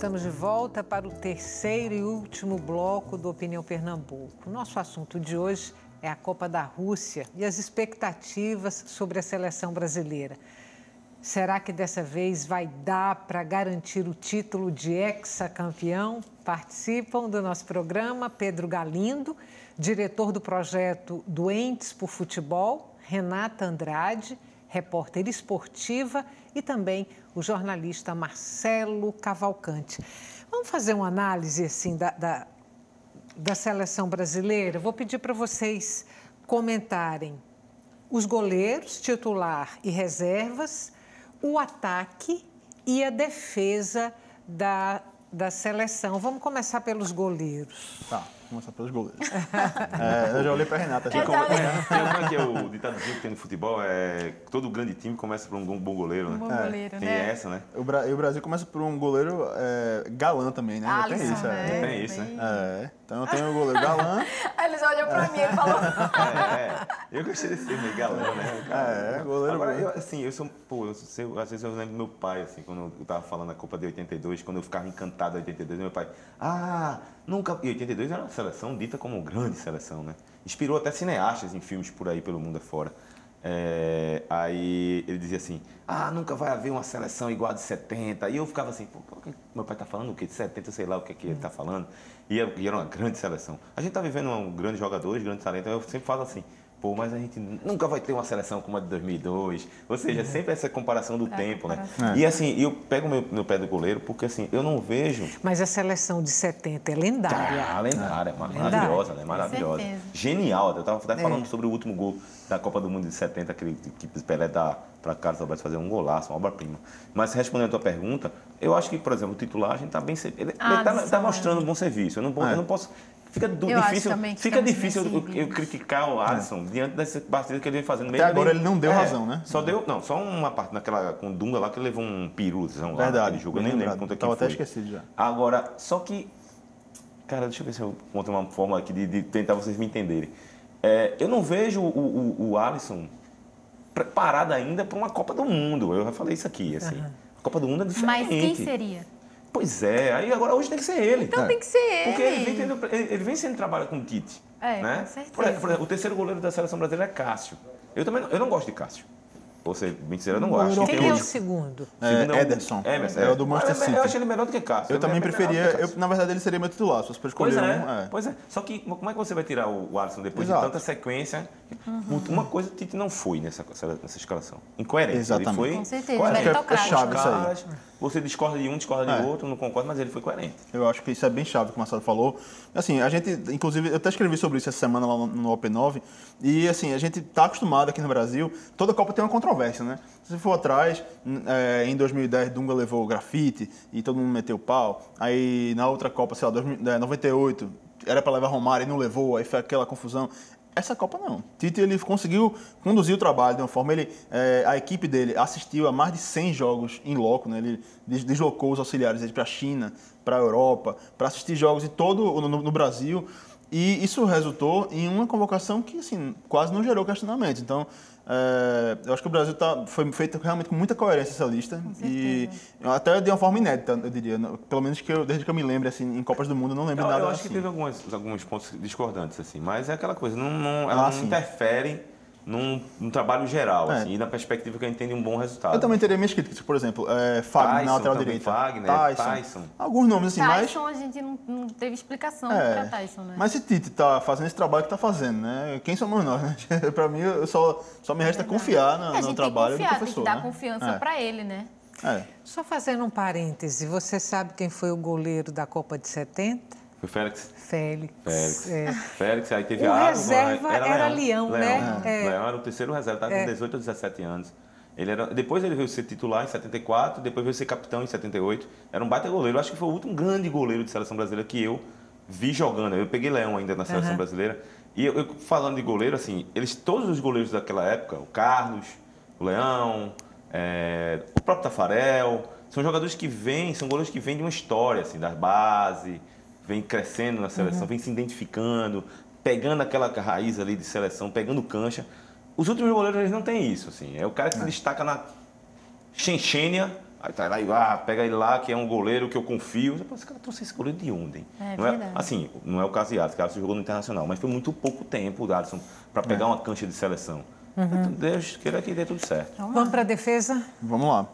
Estamos de volta para o terceiro e último bloco do Opinião Pernambuco. Nosso assunto de hoje é a Copa da Rússia e as expectativas sobre a seleção brasileira. Será que dessa vez vai dar para garantir o título de hexacampeão? Participam do nosso programa Pedro Galindo, diretor do projeto Doentes por Futebol, Renata Andrade, repórter esportiva, e também o jornalista Marcelo Cavalcante. Vamos fazer uma análise assim, da seleção brasileira? Vou pedir para vocês comentarem os goleiros, titular e reservas, o ataque e a defesa da seleção. Vamos começar pelos goleiros. Tá, vamos começar pelos goleiros. Eu já olhei para a Renata. Como é que é o ditadozinho que tem no futebol? Todo grande time começa por um bom goleiro, né? Um bom goleiro, tem né? essa, né? E o Brasil começa por um goleiro galã também, né? Alisson, tem isso, né? Tem isso, né? Então tem o goleiro galã. Aí eles olham pra mim e falam... Eu gostei desse termo, galã, né? Goleiro. Agora, às vezes eu lembro do meu pai, assim, quando eu tava falando da Copa de 82, quando eu ficava encantado em 82, meu pai, nunca... E 82 era uma seleção dita como grande seleção, né? Inspirou até cineastas em filmes por aí, pelo mundo afora. Aí ele dizia assim, nunca vai haver uma seleção igual a de 70. E eu ficava assim, meu pai tá falando o quê? De 70, sei lá o que ele tá falando. E era uma grande seleção. A gente tá vivendo um grande jogador, grande talento. Eu sempre falo assim, mas a gente nunca vai ter uma seleção como a de 2002. Ou seja, sempre essa comparação do tempo, né? E assim, eu pego no pé do goleiro porque assim, eu não vejo... Mas a seleção de 70 é lendária. Lendária, maravilhosa, né? Maravilhosa. Genial. Eu tava até falando sobre o último gol da Copa do Mundo de 70, aquele que Pelé dá para Carlos Alberto fazer um golaço, uma obra-prima. Mas respondendo a tua pergunta, eu acho que, por exemplo, o titular, a gente tá bem... Ele tá mostrando um bom serviço. Eu não posso... Fica difícil eu criticar o Alisson diante dessa partida que ele vem fazendo. Até agora ele não deu razão, né? Só uma parte naquela com o Dunga lá que ele levou um piruzão lá naquele jogo. Eu nem lembro quanto é que foi. Tava até esquecido já. Agora, só que... Cara, deixa eu ver se eu monto uma forma aqui de tentar vocês me entenderem. Eu não vejo o Alisson preparado ainda para uma Copa do Mundo. Eu já falei isso aqui, assim. A Copa do Mundo é diferente. Mas quem seria? Pois é, aí agora hoje tem que ser ele. Então tem que ser ele. Porque ele vem sendo trabalhado com o Tite. Né? Com certeza. Por exemplo, o terceiro goleiro da seleção brasileira é Cássio. Eu não gosto de Cássio. Vou ser bem sincero, eu não gosto. Quem é o segundo? Ederson. É o do Manchester City. Eu achei ele melhor do que Cássio. Eu também preferia... na verdade, ele seria meu titular, se fosse para escolher Pois é. Só que como é que você vai tirar o Alisson depois de tanta sequência? Uma coisa o Tite não foi nessa escalação. Incoerente. Exatamente. Ele foi com certeza. Você discorda de um, discorda de outro, não concorda, mas ele foi coerente. Eu acho que isso é bem chave, o que o Marcelo falou. Assim, a gente, inclusive, eu até escrevi sobre isso essa semana lá no Open 9, e assim, a gente está acostumado aqui no Brasil, toda Copa tem uma controvérsia, né? Se for atrás, em 2010, Dunga levou grafite e todo mundo meteu pau. Aí, na outra Copa, sei lá, 98, era para levar Romário e não levou, aí foi aquela confusão. Essa Copa não. Tite, ele conseguiu conduzir o trabalho de uma forma... a equipe dele assistiu a mais de 100 jogos em loco, né? Ele deslocou os auxiliares para a China, para a Europa, para assistir jogos no Brasil. E isso resultou em uma convocação que, assim, quase não gerou questionamento. Então, eu acho que o Brasil foi feito realmente com muita coerência essa lista. E até de uma forma inédita, eu diria. Pelo menos desde que eu me lembre, assim, em Copas do Mundo, eu não lembro nada assim. Eu acho que teve alguns pontos discordantes, assim. Mas é aquela coisa, ela não interfere num trabalho geral, assim, e na perspectiva que eu entendo um bom resultado. Eu também teria minhas críticas, por exemplo, Fagner na lateral direita. Tyson. Alguns nomes assim, Tyson, a gente não teve explicação para Tyson, né? Mas se Tite está fazendo esse trabalho que está fazendo, né? Quem somos nós, né? Para mim, só me resta confiar no trabalho do professor. Tem que dar confiança para ele, né? Só fazendo um parêntese, você sabe quem foi o goleiro da Copa de 70? Foi Félix. Félix, aí teve o reserva era Leão, né? Leão era o terceiro reserva, estava com 18 ou 17 anos. Depois ele veio ser titular em 74, depois veio ser capitão em 78. Era um baita goleiro. Eu acho que foi o último grande goleiro de seleção brasileira que eu vi jogando. Eu peguei Leão ainda na seleção brasileira. E eu falando de goleiro, assim, todos os goleiros daquela época, o Carlos, o Leão, o próprio Tafarel, são jogadores são goleiros que vêm de uma história, assim, da base, vem crescendo na seleção, vem se identificando, pegando aquela raiz ali de seleção, pegando cancha. Os últimos goleiros, eles não têm isso, assim. É o cara que se destaca na Chechênia Aí tá lá, pega ele lá, que é um goleiro que eu confio. Você fala, esse cara trouxe esse goleiro de onde? Não verdade. Assim, não é o caso de Alisson, que Alisson jogou no Internacional, mas foi muito pouco tempo o Alisson para pegar uma cancha de seleção. Então, Deus queira que dê tudo certo. Vamos para a defesa? Vamos lá.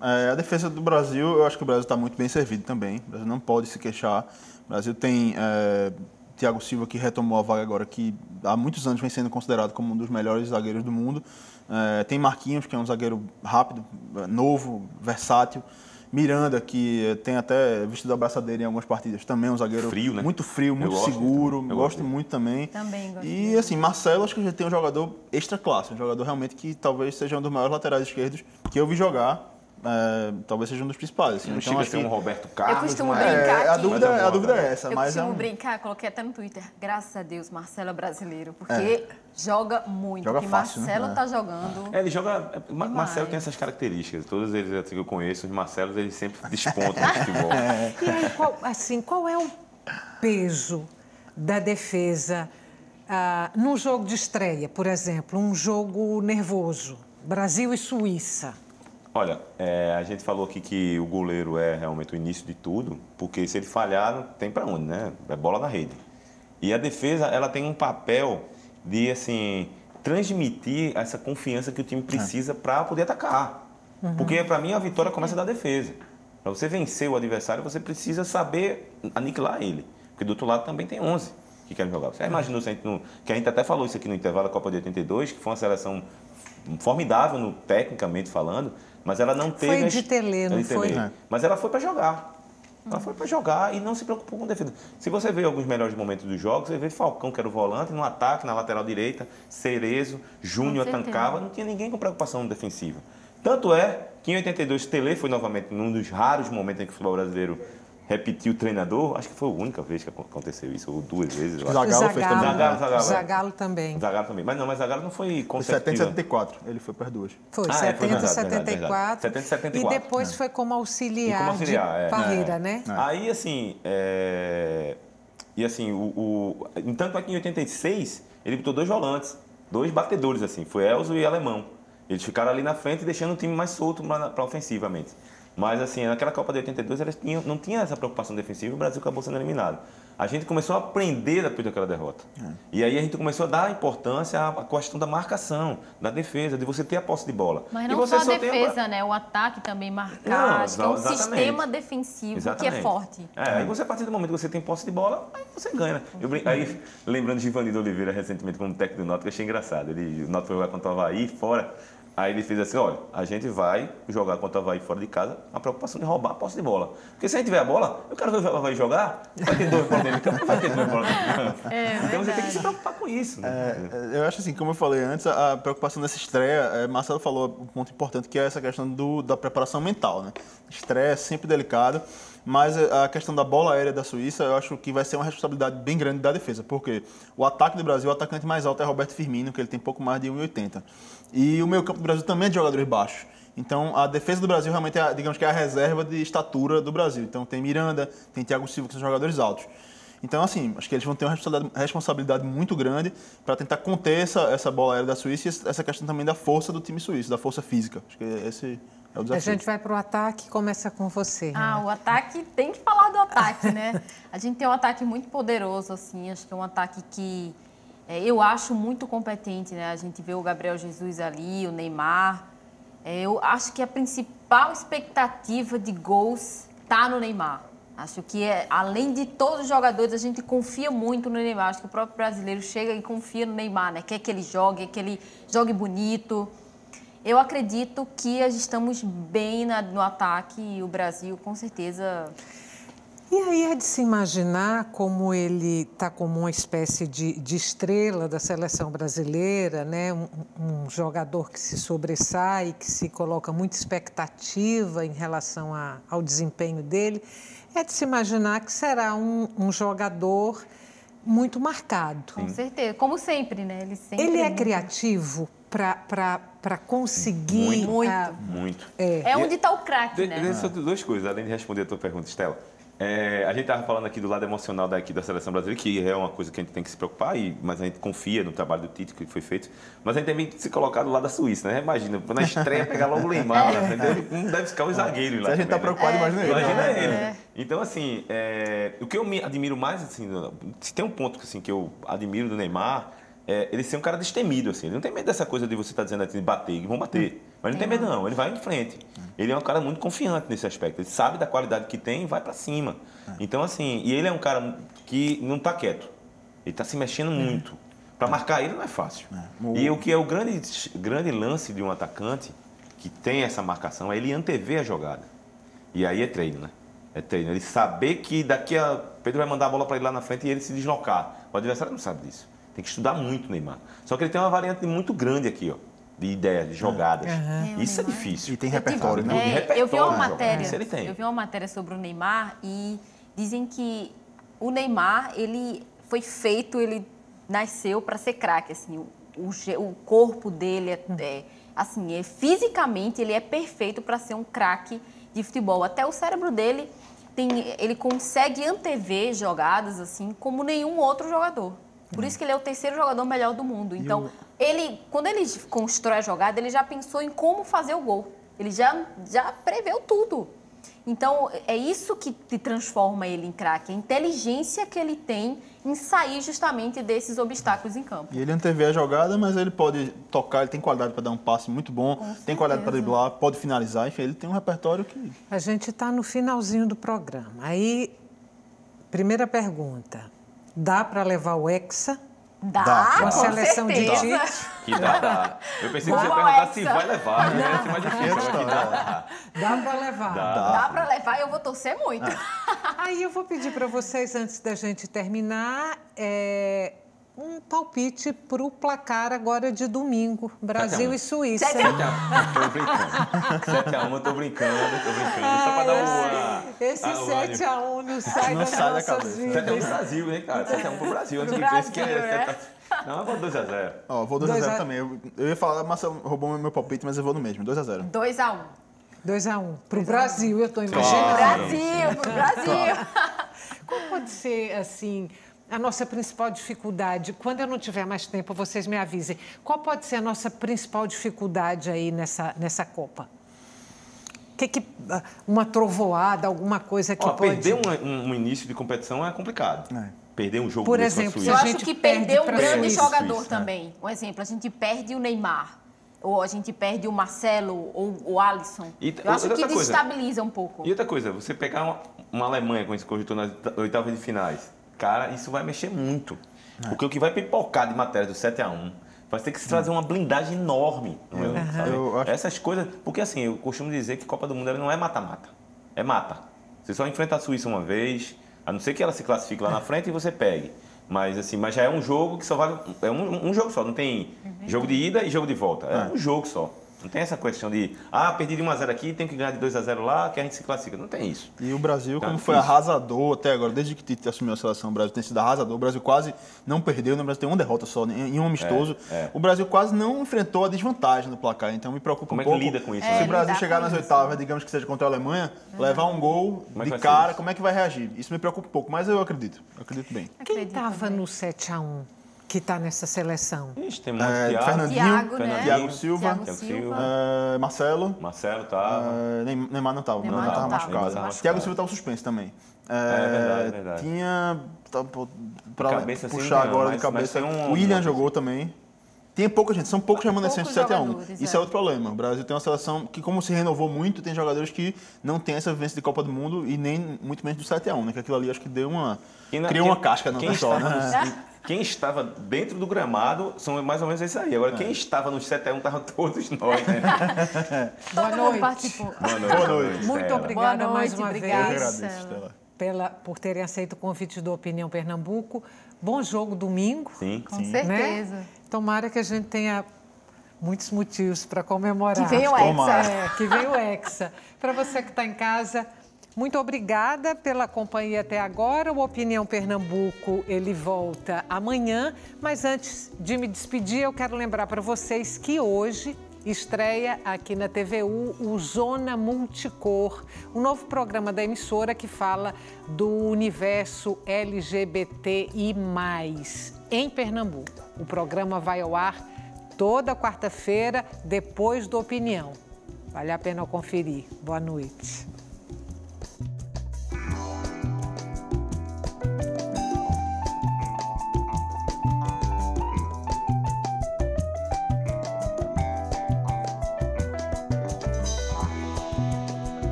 A defesa do Brasil, eu acho que o Brasil está muito bem servido também. O Brasil não pode se queixar. O Brasil tem Thiago Silva, que retomou a vaga agora, que há muitos anos vem sendo considerado como um dos melhores zagueiros do mundo. Tem Marquinhos, que é um zagueiro rápido, novo, versátil. Miranda, que tem até vestido a braçadeira em algumas partidas, também é um zagueiro frio, né? muito frio, muito seguro. Gosto muito também. Também gosto. E assim, Marcelo, acho que já tem um jogador extra classe, um jogador realmente que talvez seja um dos maiores laterais esquerdos que eu vi jogar. Talvez seja um dos principais. Assim. Não então, chega assim, a ser um Roberto Carlos. Eu costumo brincar a dúvida é essa. Eu mas costumo brincar, coloquei até no Twitter, graças a Deus, Marcelo é brasileiro, porque joga muito. Joga porque fácil, Marcelo né? tá jogando. Ele joga. Marcelo tem essas características. Todos eles assim, que eu conheço, os Marcelos, eles sempre despontam no futebol. E aí, qual é o peso da defesa num jogo de estreia, por exemplo, um jogo nervoso, Brasil e Suíça? Olha, a gente falou aqui que o goleiro é realmente o início de tudo, porque se ele falhar, não tem para onde, né? É bola na rede. E a defesa, ela tem um papel de, assim, transmitir essa confiança que o time precisa para poder atacar. Porque, para mim, a vitória começa da defesa. Para você vencer o adversário, você precisa saber aniquilar ele. Porque do outro lado também tem 11 que querem jogar. Você imaginou, que a gente até falou isso aqui no intervalo da Copa de 82, que foi uma seleção formidável, tecnicamente falando, mas ela não teve... Foi de Telê, não foi? Mas ela foi para jogar. Ela foi para jogar e não se preocupou com defesa. Se você vê alguns melhores momentos dos jogos, você vê Falcão, que era o volante, no ataque, na lateral direita, Cerezo, Júnior tancava, não tinha ninguém com preocupação defensiva. Tanto é que em 82, Telê foi novamente num dos raros momentos em que o futebol brasileiro repetiu o treinador. Acho que foi a única vez que aconteceu isso, ou 2 vezes. Zagallo fez também. Zagallo também. Zagallo também. Mas Zagallo não foi consecutivo. 70 e 74, ele foi para as duas. Foi, 70 e 74. 70 e 74. E depois foi como auxiliar de Parreira, né? Aí, assim, e assim, tanto é que em 86, ele botou 2 volantes, 2 batedores, assim, foi Elzo e Alemão. Eles ficaram ali na frente, deixando o time mais solto para ofensivamente. Mas, assim, naquela Copa de 82, eles não tinham essa preocupação defensiva e o Brasil acabou sendo eliminado. A gente começou a aprender depois daquela derrota. E aí a gente começou a dar importância à questão da marcação, da defesa, de você ter a posse de bola. Mas não só a defesa, né? O ataque também marcar. Acho que é um sistema defensivo que é forte. Aí você, a partir do momento que você tem posse de bola, aí você ganha. Aí, lembrando de Ivanildo Oliveira, recentemente, como técnico do Náutico, eu achei engraçado. O Náutico foi jogar contra o Avaí, fora... Aí ele fez assim, olha, a gente vai jogar contra o Avaí fora de casa, a preocupação de roubar a posse de bola. Porque se a gente tiver a bola, eu quero ver o Avaí jogar, vai ter 2 bolas dentro de campo, vai ter 2 bolas dentro de campo. Então você tem que se preocupar com isso. Né? Eu acho assim, como eu falei antes, a preocupação dessa estreia, Marcelo falou um ponto importante, que é essa questão da preparação mental, né? Estreia é sempre delicado, mas a questão da bola aérea da Suíça, eu acho que vai ser uma responsabilidade bem grande da defesa, porque o ataque do Brasil, o atacante mais alto é Roberto Firmino, que ele tem pouco mais de 1,80. E o meio campo do Brasil também é de jogadores baixos. Então, a defesa do Brasil realmente é, digamos que é a reserva de estatura do Brasil. Então, tem Miranda, tem Thiago Silva, que são jogadores altos. Então, assim, acho que eles vão ter uma responsabilidade muito grande para tentar conter essa bola aérea da Suíça e essa questão também da força do time suíço, da força física. Acho que esse é o desafio. A gente vai para o ataque, começa com você. O ataque, tem que falar do ataque, né? A gente tem um ataque muito poderoso, assim, acho que é um ataque que eu acho muito competente, né? A gente vê o Gabriel Jesus ali, o Neymar. Eu acho que a principal expectativa de gols está no Neymar. Acho que, além de todos os jogadores, a gente confia muito no Neymar. Acho que o próprio brasileiro chega e confia no Neymar, né? Quer que ele jogue bonito. Eu acredito que estamos bem no ataque e o Brasil, com certeza... E aí é de se imaginar como ele está como uma espécie de estrela da seleção brasileira, né? Um jogador que se sobressai, que se coloca muita expectativa em relação ao desempenho dele. É de se imaginar que será um jogador muito marcado. Com certeza, como sempre, né? Ele é criativo para conseguir... Muito. É onde está o craque, né? São 2 coisas, além de responder a tua pergunta, Estela. A gente estava falando aqui do lado emocional daqui da seleção brasileira, que é uma coisa que a gente tem que se preocupar, mas a gente confia no trabalho do Tite que foi feito. Mas a gente também tem que se colocar do lado da Suíça, né? Imagina, na estreia pegar logo o Neymar, não deve ficar os zagueiros lá. Se a gente está preocupado, imagina ele. Imagina ele. Então, assim, o que eu me admiro mais, assim, se tem um ponto assim, que eu admiro do Neymar, ele ser um cara destemido, assim. Ele não tem medo dessa coisa de você estar dizendo assim, de bater, que vão bater. Mas não tem medo, não. Ele vai em frente. Ele é um cara muito confiante nesse aspecto. Ele sabe da qualidade que tem e vai pra cima. Então, assim, e ele é um cara que não tá quieto. Ele tá se mexendo muito. Pra marcar ele não é fácil. E o que é o grande lance de um atacante que tem essa marcação é ele antever a jogada. E aí é treino, né? É treino. Ele saber que daqui a... Pedro vai mandar a bola pra ele lá na frente e ele se deslocar. O adversário não sabe disso. Tem que estudar muito o Neymar. Só que ele tem uma variante muito grande aqui, ó. De ideias, de jogadas. Isso é difícil. E tem repertório, né? Eu vi uma matéria. Isso ele tem. Eu vi uma matéria sobre o Neymar e dizem que o Neymar, ele foi feito, ele nasceu para ser craque, assim. O corpo dele fisicamente ele é perfeito para ser um craque de futebol. Até o cérebro dele ele consegue antever jogadas assim como nenhum outro jogador. Por isso que ele é o terceiro jogador melhor do mundo. Então, quando ele constrói a jogada, ele já pensou em como fazer o gol. Ele já preveu tudo. Então, é isso que transforma ele em craque. A inteligência que ele tem em sair justamente desses obstáculos em campo. E ele antevê a jogada, mas ele pode tocar, ele tem qualidade para dar um passe muito bom, tem qualidade para driblar, pode finalizar. Enfim, ele tem um repertório que... A gente está no finalzinho do programa. Aí, primeira pergunta. Dá para levar o Hexa? Dá, com a seleção de certeza. Tite? Que dá. Eu pensei que você ia Vamos perguntar Hexa. se vai levar. Né? Ia ser mais difícil, mas que dá. Dá para levar. Dá para levar e eu vou torcer muito. Aí eu vou pedir para vocês, antes da gente terminar, um palpite para o placar agora de domingo, Brasil e Suíça. 7 a 1. Tô brincando. 7 a 1, eu tô brincando. Só para dar uma... Esse 7 a 1 não sai Não das sai da nossas cabeça. 7 a 1 vidas. pro Brasil, hein, cara? 7 a 1 pro Brasil. Antes Pro que pense que Brasil, é 7 a... Não, eu vou 2 a 0. Ó, vou 2 a 0 também. Eu ia falar, Marcelo roubou meu palpite, mas eu vou no mesmo. 2 a 0. 2 a 1. 2 a 1. Para o Brasil, eu estou imaginando. Brasil. Qual pode ser, assim, a nossa principal dificuldade? Quando eu não tiver mais tempo, vocês me avisem. Qual pode ser a nossa principal dificuldade aí nessa Copa? Uma trovoada, alguma coisa que pode... Perder um início de competição é complicado. Perder um jogo Por desse exemplo, com a Eu Suíça. acho que perder um pra grande Suíça. jogador também. Um exemplo, a gente perde o Neymar. Ou a gente perde o Marcelo ou o Alisson. Eu acho que desestabiliza um pouco. E outra coisa, você pegar uma Alemanha com esse conjunto nas oitavas de finais, cara, isso vai mexer muito. Porque o que vai pipocar de matéria do 7 a 1 vai ter que se trazer uma blindagem enorme. Sabe? Essas coisas... Porque assim, eu costumo dizer que Copa do Mundo ela não é mata-mata. É mata. Você só enfrenta a Suíça uma vez, a não ser que ela se classifique lá na frente e você pegue. Mas assim, já é um jogo que só vale... É um jogo só, não tem jogo de ida e jogo de volta. É um jogo só. Não tem essa questão de, perdi de 1 a 0 aqui, tenho que ganhar de 2 a 0 lá, que a gente se classifica. Não tem isso. E o Brasil, Tá como difícil. foi arrasador até agora, desde que Tite assumiu a seleção, o Brasil tem sido arrasador. O Brasil quase não perdeu, né? O Brasil tem uma derrota só, em um amistoso. O Brasil quase não enfrentou a desvantagem no placar, então me preocupa Como um é que pouco. lida com isso, Se né? o Brasil lidar chegar com nas isso. oitavas, digamos que seja contra a Alemanha, levar um gol Como é que de vai ser cara, isso? como é que vai reagir? Isso me preocupa um pouco, mas eu acredito bem. Quem estava no 7 a 1 que está nessa seleção? Ixi, tem muito Thiago. Fernandinho, Thiago, né? Thiago Silva, Thiago Silva. Marcelo. Marcelo tava. Neymar não estava, Neymar não estava tava. machucado. Neymar tava Thiago Silva estava suspenso também. Verdade. Tinha, para cabeça, assim, puxar não, agora mas de cabeça, tem um- o William jogou também. Tem pouca gente, são poucos remanescentes de Poucos 7 a 1. jogadores, Isso é outro problema. O Brasil tem uma seleção que, como se renovou muito, tem jogadores que não têm essa vivência de Copa do Mundo e nem muito menos do 7 a 1, né? Que aquilo ali acho que deu criou uma casca no pessoal, né? Quem estava dentro do gramado são mais ou menos isso aí. Agora, quem estava no 7 a 1 estavam todos nós, né? Boa Todo mundo noite. participou. Boa noite. Muito Stella. obrigada Boa mais noite, uma obrigada. Eu vez agradeço, Stella. por terem aceito o convite do Opinião Pernambuco. Bom jogo domingo. Sim. Com certeza. Né? Tomara que a gente tenha muitos motivos para comemorar. Que venha o Hexa. Que venha o Hexa. Para você que está em casa, muito obrigada pela companhia até agora. O Opinião Pernambuco, ele volta amanhã. Mas antes de me despedir, eu quero lembrar para vocês que hoje estreia aqui na TVU o Zona Multicor, um novo programa da emissora que fala do universo LGBTI+, em Pernambuco. O programa vai ao ar toda quarta-feira, depois do Opinião. Vale a pena conferir. Boa noite.